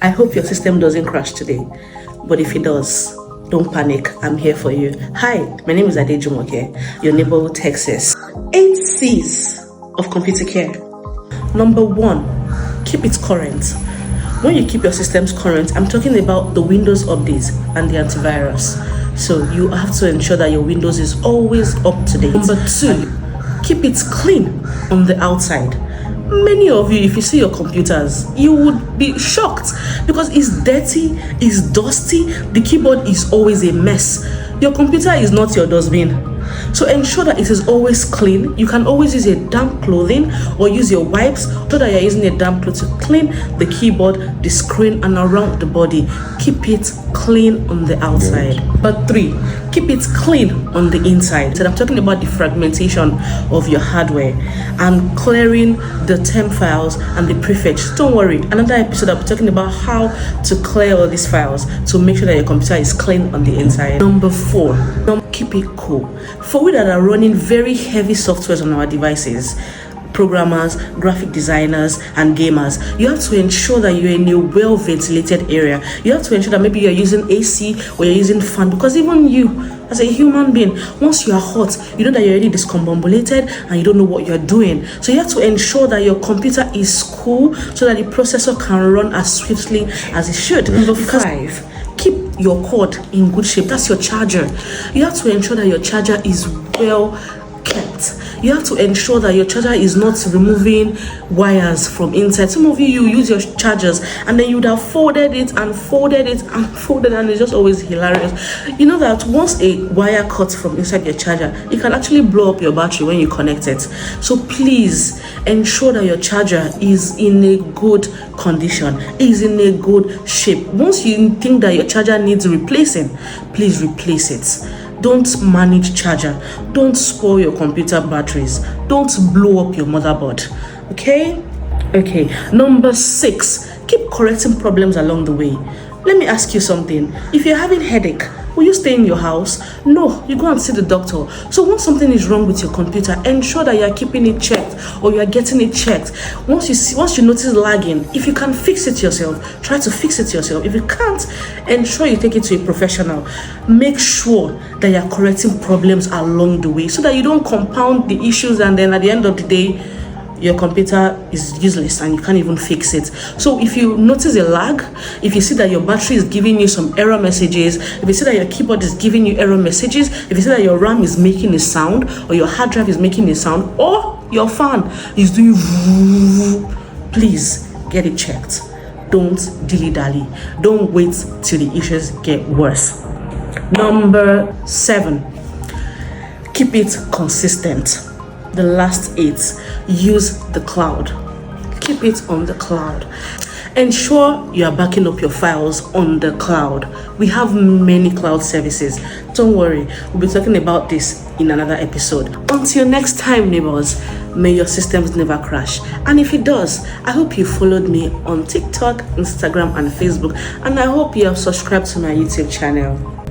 I hope your system doesn't crash today, but if it does, don't panic. I'm here for you. Hi, my name is Adejumoke, your neighborhood Texas. 8 C's of computer care. Number 1, keep it current. When you keep your systems current, I'm talking about the Windows updates and the antivirus. So you have to ensure that your Windows is always up to date. Number 2, keep it clean on the outside. Many of you, if you see your computers, you would be shocked because it's dirty, it's dusty, the keyboard is always a mess. Your computer is not your dustbin. So ensure that it is always clean. You can always use a damp clothing or use your wipes so that you're using a damp cloth to clean the keyboard, the screen, and around the body. Keep it clean on the outside. But 3, keep it clean on the inside. So I'm talking about the fragmentation of your hardware and clearing the temp files and the prefetch. Don't worry, another episode I'll be talking about how to clear all these files to make sure that your computer is clean on the inside. Number 4, keep it cool. For we that are running very heavy softwares on our devices, programmers, graphic designers, and gamers, you have to ensure that you're in a well-ventilated area. You have to ensure that maybe you're using AC or you're using fan, because even you, as a human being, once you are hot, you know that you're already discombobulated and you don't know what you're doing. So you have to ensure that your computer is cool so that the processor can run as swiftly as it should. Number 5, keep your cord in good shape. That's your charger. You have to ensure that your charger is well kept. You have to ensure that your charger is not removing wires from inside. Some of you use your chargers and then you would have folded it and folded it and folded, and it's just always hilarious. You know that once a wire cuts from inside your charger, it can actually blow up your battery when you connect it. So please ensure that your charger is in a good condition, is in a good shape. Once you think that your charger needs replacing, please replace it. Don't manage charger. Don't spoil your computer batteries. Don't blow up your motherboard. Okay? Number 6, keep correcting problems along the way. Let me ask you something. If you're having headache, will you stay in your house? No, you go and see the doctor. So once something is wrong with your computer, ensure that you're keeping it checked or you're getting it checked. Once you notice lagging, if you can fix it yourself, try to fix it yourself. If you can't, ensure you take it to a professional. Make sure that you're correcting problems along the way so that you don't compound the issues and then at the end of the day, your computer is useless and you can't even fix it. So if you notice a lag, if you see that your battery is giving you some error messages, if you see that your keyboard is giving you error messages, if you see that your RAM is making a sound or your hard drive is making a sound or your fan is doing please get it checked. Don't dilly-dally. Don't wait till the issues get worse. Number 7, keep it consistent. The last 8, use the cloud. Keep it on the cloud. Ensure you are backing up your files on the cloud. We have many cloud services. Don't worry, we'll be talking about this in another episode. Until next time, neighbors, may your systems never crash. And if it does, I hope you followed me on TikTok, Instagram, and Facebook. And I hope you have subscribed to my YouTube channel.